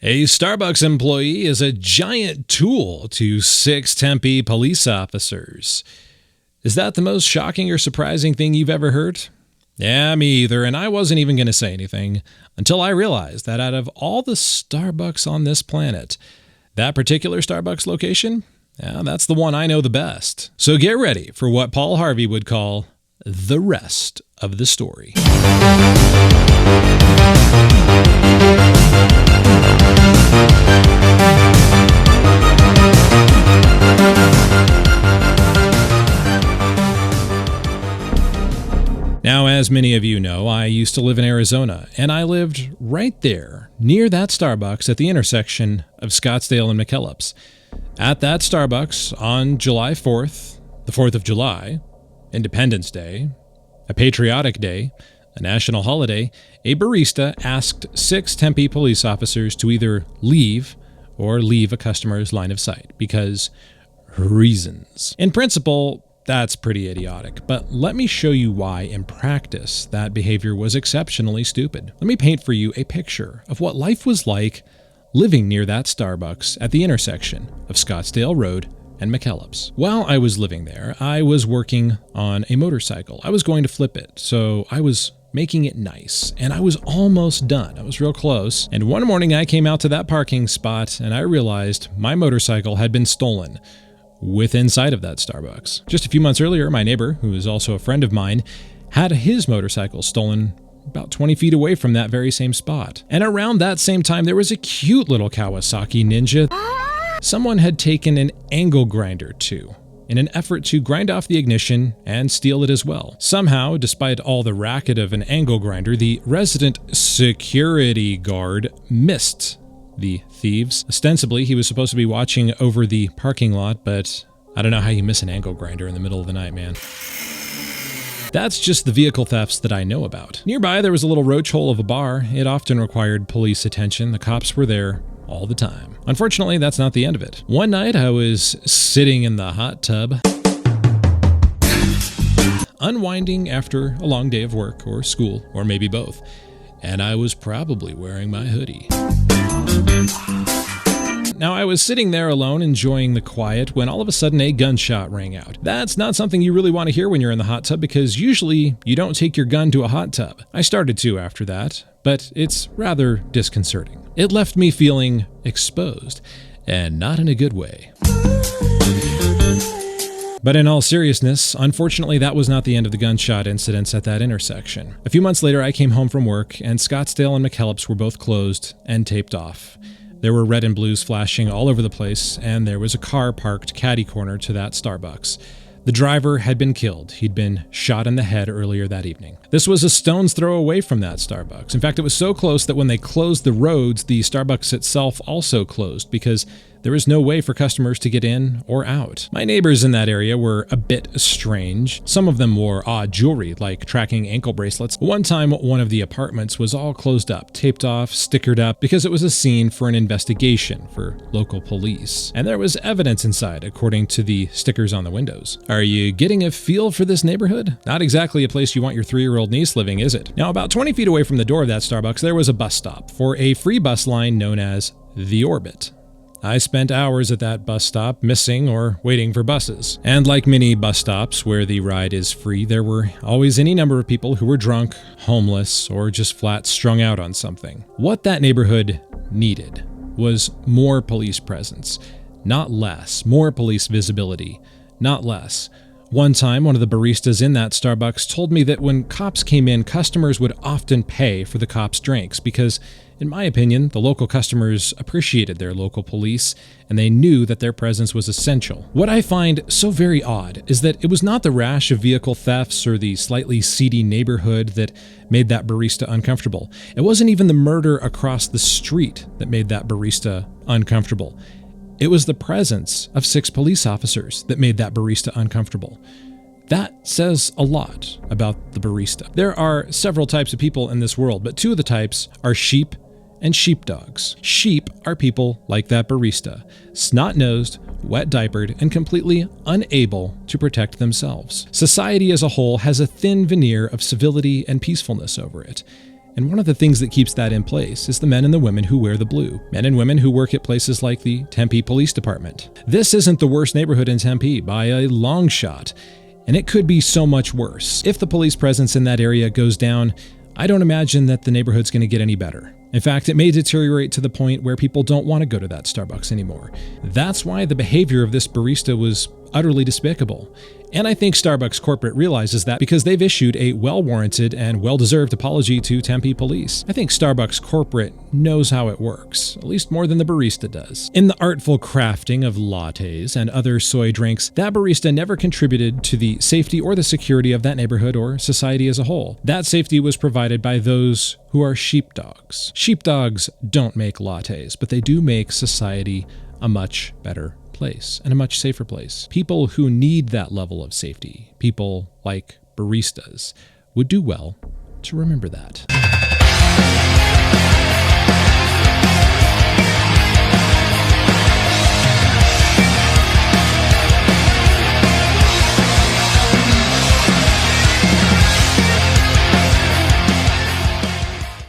A Starbucks employee is a giant tool to 6 Tempe police officers. Is that the most shocking or surprising thing you've ever heard? Yeah, me either, and I wasn't even going to say anything until I realized that out of all the Starbucks on this planet, that particular Starbucks location, that's the one I know the best. So get ready for what Paul Harvey would call the rest of the story. Now, as many of you know, I used to live in Arizona, and I lived right there, near that Starbucks at the intersection of Scottsdale and McKellips. At that Starbucks, on July 4th, the 4th of July, Independence Day, a patriotic day, a national holiday, a barista asked 6 Tempe police officers to either leave or leave a customer's line of sight, because reasons. In principle, that's pretty idiotic, but let me show you why in practice that behavior was exceptionally stupid. Let me paint for you a picture of what life was like living near that Starbucks at the intersection of Scottsdale Road and McKellips. While I was living there, I was working on a motorcycle. I was going to flip it, so I was making it nice, and I was almost done. I was real close, and one morning I came out to that parking spot and I realized my motorcycle had been stolen within sight of that Starbucks. Just a few months earlier, my neighbor, who is also a friend of mine, had his motorcycle stolen about 20 feet away from that very same spot. And around that same time, there was a cute little Kawasaki Ninja. Someone had taken an angle grinder too, in an effort to grind off the ignition and steal it as well. Somehow, despite all the racket of an angle grinder, the resident security guard missed the thieves. Ostensibly, he was supposed to be watching over the parking lot, but I don't know how you miss an angle grinder in the middle of the night, man. That's just the vehicle thefts that I know about. Nearby, there was a little roach hole of a bar. It often required police attention. The cops were there all the time. Unfortunately, that's not the end of it. One night, I was sitting in the hot tub, unwinding after a long day of work or school, or maybe both, and I was probably wearing my hoodie. Now, I was sitting there alone enjoying the quiet when all of a sudden a gunshot rang out. That's not something you really want to hear when you're in the hot tub, because usually you don't take your gun to a hot tub. I started to after that, but it's rather disconcerting. It left me feeling exposed, and not in a good way. But in all seriousness, unfortunately, that was not the end of the gunshot incidents at that intersection. A few months later, I came home from work, and Scottsdale and McKellips were both closed and taped off. There were red and blues flashing all over the place, and there was a car parked catty-corner to that Starbucks. The driver had been killed. He'd been shot in the head earlier that evening. This was a stone's throw away from that Starbucks. In fact, it was so close that when they closed the roads, the Starbucks itself also closed, because there was no way for customers to get in or out. My neighbors in that area were a bit strange. Some of them wore odd jewelry, like tracking ankle bracelets. One time, one of the apartments was all closed up, taped off, stickered up, because it was a scene for an investigation for local police. And there was evidence inside, according to the stickers on the windows. Are you getting a feel for this neighborhood? Not exactly a place you want your 3-year-old niece living, is it? Now, about 20 feet away from the door of that Starbucks, there was a bus stop for a free bus line known as the Orbit. I spent hours at that bus stop missing or waiting for buses. And like many bus stops where the ride is free, there were always any number of people who were drunk, homeless, or just flat strung out on something. What that neighborhood needed was more police presence, not less. More police visibility, not less. One time, one of the baristas in that Starbucks told me that when cops came in, customers would often pay for the cops' drinks because, in my opinion, the local customers appreciated their local police and they knew that their presence was essential. What I find so very odd is that it was not the rash of vehicle thefts or the slightly seedy neighborhood that made that barista uncomfortable. It wasn't even the murder across the street that made that barista uncomfortable. It was the presence of 6 police officers that made that barista uncomfortable. That says a lot about the barista. There are several types of people in this world, but 2 of the types are sheep and sheepdogs. Sheep are people like that barista, snot-nosed, wet-diapered, and completely unable to protect themselves. Society as a whole has a thin veneer of civility and peacefulness over it. And one of the things that keeps that in place is the men and the women who wear the blue. Men and women who work at places like the Tempe Police Department. This isn't the worst neighborhood in Tempe by a long shot, and it could be so much worse. If the police presence in that area goes down, I don't imagine that the neighborhood's going to get any better. In fact, it may deteriorate to the point where people don't want to go to that Starbucks anymore. That's why the behavior of this barista was utterly despicable. And I think Starbucks corporate realizes that because they've issued a well-warranted and well-deserved apology to Tempe Police. I think Starbucks corporate knows how it works, at least more than the barista does. In the artful crafting of lattes and other soy drinks, that barista never contributed to the safety or the security of that neighborhood or society as a whole. That safety was provided by those who are sheepdogs. Sheepdogs don't make lattes, but they do make society a much better place and a much safer place. People who need that level of safety, people like baristas, would do well to remember that.